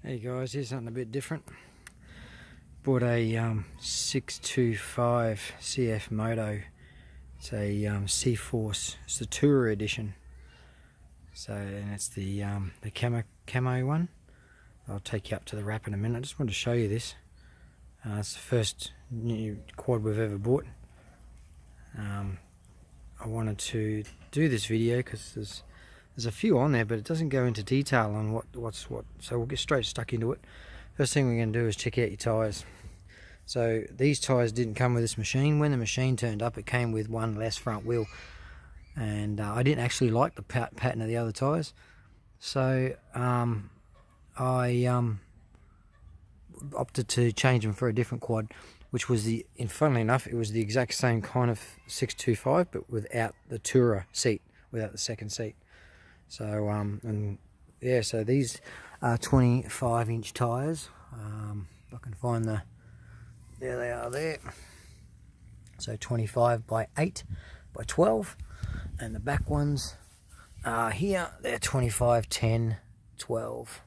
Hey guys, here's something a bit different. Bought a 625 cfmoto. It's a C-Force. It's the Tourer edition. So, and it's the camo one. I'll take you up to the wrap in a minute. I just wanted to show you this. It's the first new quad we've ever bought. I wanted to do this video because there's a few on there, but it doesn't go into detail on what's what. So we'll get straight stuck into it. First thing we're going to do is check out your tyres. So these tyres didn't come with this machine. When the machine turned up, it came with one less front wheel, and I didn't actually like the pattern of the other tyres. So I opted to change them for a different quad, which was and funnily enough, it was the exact same kind of 625, but without the Tourer seat, without the second seat. So and yeah, so these are 25-inch tyres. If I can find there they are there. So 25 by 8 by 12, and the back ones are here. They're 25, 10, 12.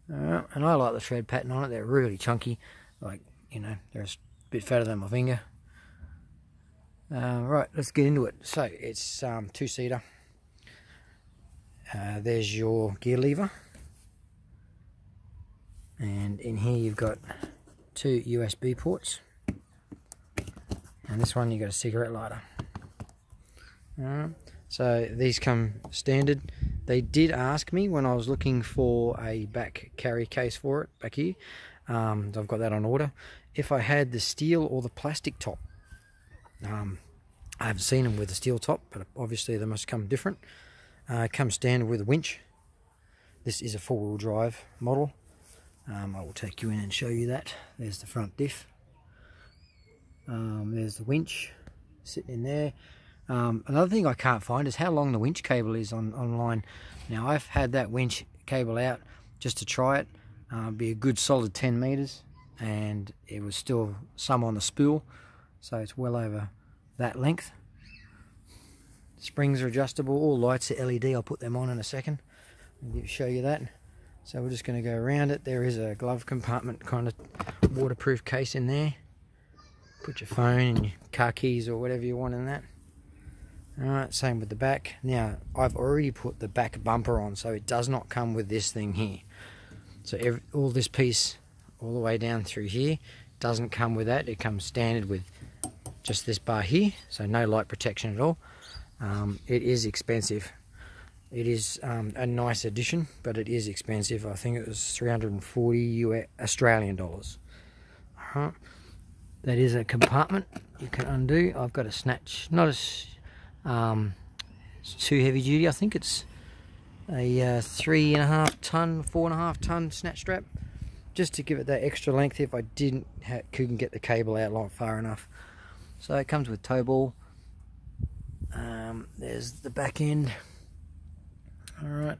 And I like the tread pattern on it. They're really chunky, like, you know, they're a bit fatter than my finger. Right, let's get into it. So it's two-seater. There's your gear lever, and in here you've got 2 USB ports, and this one you've got a cigarette lighter. So these come standard. They did ask me when I was looking for a back carry case for it back here. I've got that on order. If I had the steel or the plastic top. I haven't seen them with the steel top, but obviously they must come different. Comes standard with a winch. This is a 4-wheel drive model. I will take you in and show you that. There's the front diff. There's the winch sitting in there. Another thing I can't find is how long the winch cable is online. Now, I've had that winch cable out just to try it. Be a good solid 10 meters, and it was still some on the spool, so it's well over that length. Springs are adjustable. All lights are LED. I'll put them on in a second and show you that. So we're just going to go around it. There is a glove compartment kind of waterproof case in there. Put your phone and your car keys or whatever you want in that. Alright, same with the back. Now, I've already put the back bumper on, so it does not come with this thing here. So all this piece all the way down through here doesn't come with that. It comes standard with just this bar here, so no light protection at all. It is expensive. It is a nice addition, but it is expensive. I think it was 340 US Australian dollars. That is a compartment you can undo. I've got a snatch, not as it's too heavy duty. I think it's a 3.5 ton, 4.5 ton snatch strap, just to give it that extra length if I couldn't get the cable out far enough. So it comes with tow ball. There's the back end. Alright,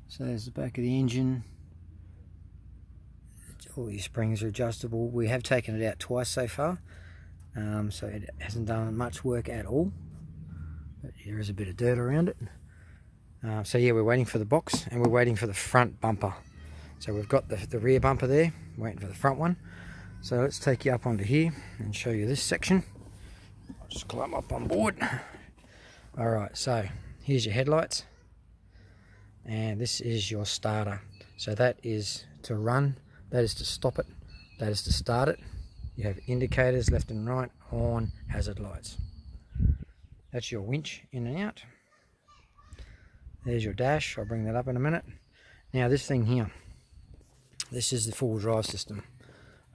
so there's the back of the engine. All your springs are adjustable. We have taken it out twice so far, so it hasn't done much work at all, but there is a bit of dirt around it. So yeah, we're waiting for the box, and we're waiting for the front bumper. So we've got the rear bumper there, waiting for the front one. So let's take you up onto here and show you this section. I'll just climb up on board. Alright, so here's your headlights, and this is your starter. So that is to run, that is to stop it, that is to start it. You have indicators left and right, horn, hazard lights. That's your winch in and out. There's your dash. I'll bring that up in a minute. Now this thing here, this is the 4-wheel drive system.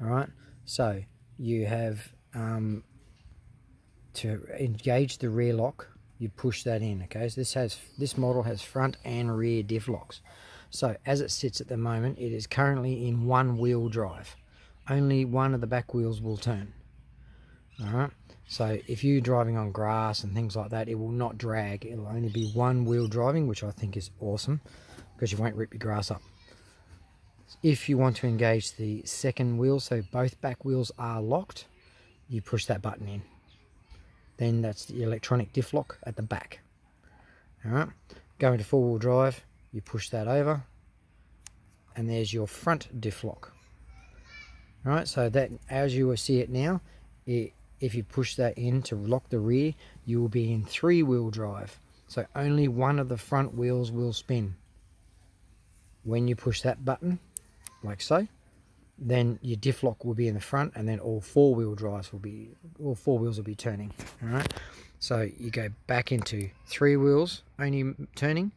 Alright, so you have to engage the rear lock, you push that in. Okay, so this model has front and rear diff locks. So as it sits at the moment, it is currently in 1-wheel drive. Only one of the back wheels will turn. Alright, so if you're driving on grass and things like that, it will not drag. It'll only be 1-wheel driving, which I think is awesome, because you won't rip your grass up. If you want to engage the second wheel, so both back wheels are locked, you push that button in. Then that's the electronic diff lock at the back. Alright, go into 4-wheel drive, you push that over, and there's your front diff lock. Alright, so that, as you will see it now, if you push that in to lock the rear, you will be in 3-wheel drive. So only one of the front wheels will spin. When you push that button, like so, then your diff lock will be in the front, and then all 4-wheel drives will be, all 4 wheels will be turning. Alright, so you go back into 3 wheels only turning,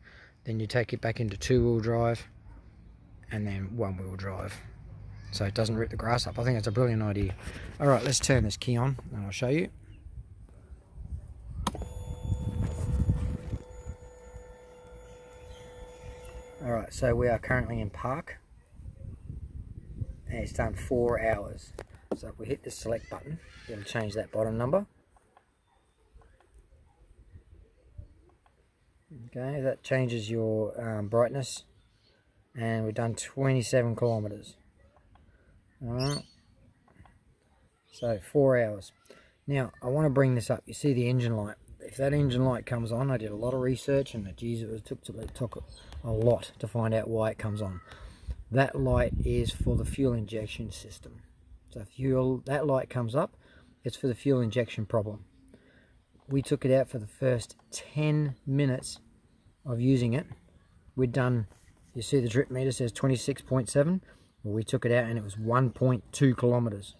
then you take it back into 2-wheel drive, and then 1-wheel drive, so it doesn't rip the grass up. I think that's a brilliant idea. Alright, let's turn this key on and I'll show you. Alright, so we are currently in park, and it's done 4 hours. So if we hit the select button, it'll change that bottom number. Okay, that changes your brightness, and we've done 27 kilometers. Alright, so 4 hours. Now I want to bring this up. You see the engine light. If that engine light comes on, I did a lot of research, and geez, it took a lot to find out why it comes on. That light is for the fuel injection system. So if that light comes up, it's for the fuel injection problem. We took it out for the first 10 minutes of using it. We'd done, you see the drip meter says 26.7. Well, we took it out and it was 1.2 kilometers,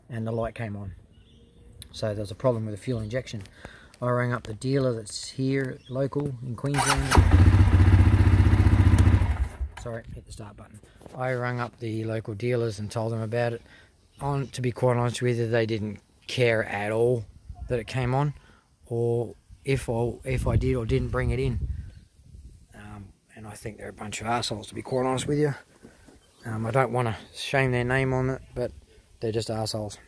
and the light came on. So there's a problem with the fuel injection. I rang up the dealer that's here, local in Queensland. Sorry, hit the start button. I rang up the local dealers and told them about it. To be quite honest with you, they didn't care at all that it came on, or if I did or didn't bring it in. And I think they're a bunch of assholes, to be quite honest with you. I don't want to shame their name on it, but they're just assholes.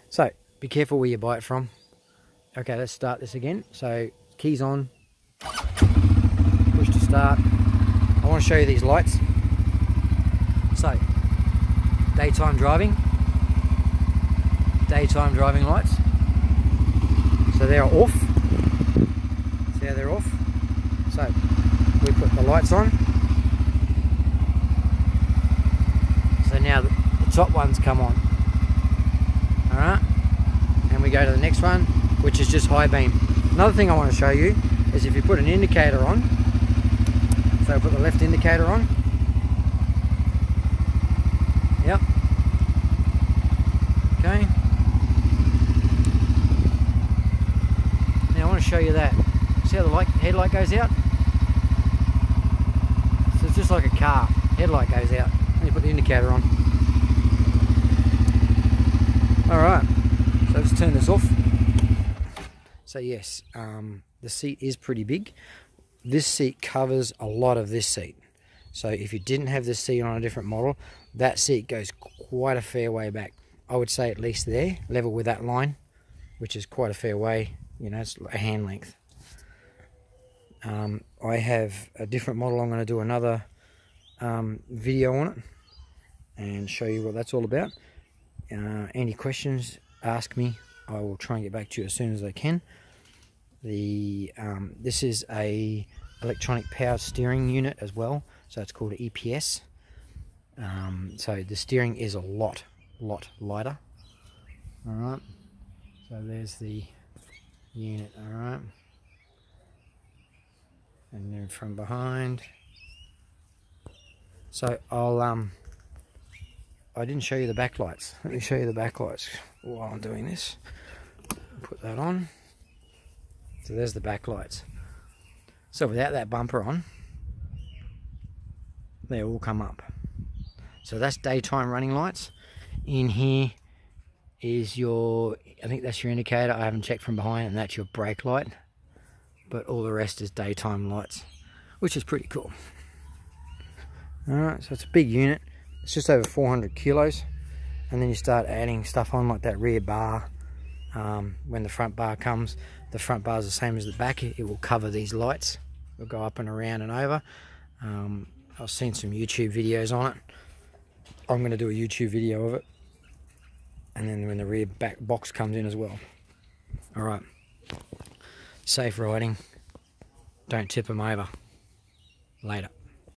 So be careful where you buy it from. Okay, let's start this again. So keys on, push to start. I want to show you these lights. So daytime driving lights. So they're off. See how they're off? So we put the lights on. So now the top ones come on. Alright, and we go to the next one, which is just high beam. Another thing I want to show you is if you put an indicator on. So put the left indicator on. Yep. Okay. Now I want to show you that. See how the headlight goes out? So it's just like a car. Headlight goes out. And you put the indicator on. Alright. So let's turn this off. So yes, the seat is pretty big. This seat covers a lot of this seat. So if you didn't have this seat on a different model, that seat goes quite a fair way back. I would say at least there, level with that line, which is quite a fair way. You know, it's a hand length. I have a different model. I'm going to do another video on it and show you what that's all about. Any questions, ask me. I will try and get back to you as soon as I can. This is a electronic power steering unit as well, so it's called an EPS. So the steering is a lot lighter. Alright, so there's the unit. Alright, and then from behind, so I didn't show you the backlights. Let me show you the backlights while I'm doing this. Put that on. So there's the backlights. So without that bumper on, they all come up. So that's daytime running lights. In here is your, I think that's your indicator. I haven't checked from behind, and that's your brake light. But all the rest is daytime lights, which is pretty cool. Alright, so it's a big unit. It's just over 400 kilos. And then you start adding stuff on like that rear bar. When the front bar comes, the front bar is the same as the back. It will cover these lights. It'll go up and around and over. I've seen some YouTube videos on it. I'm going to do a YouTube video of it. And then when the rear back box comes in as well. Alright. Safe riding. Don't tip them over. Later.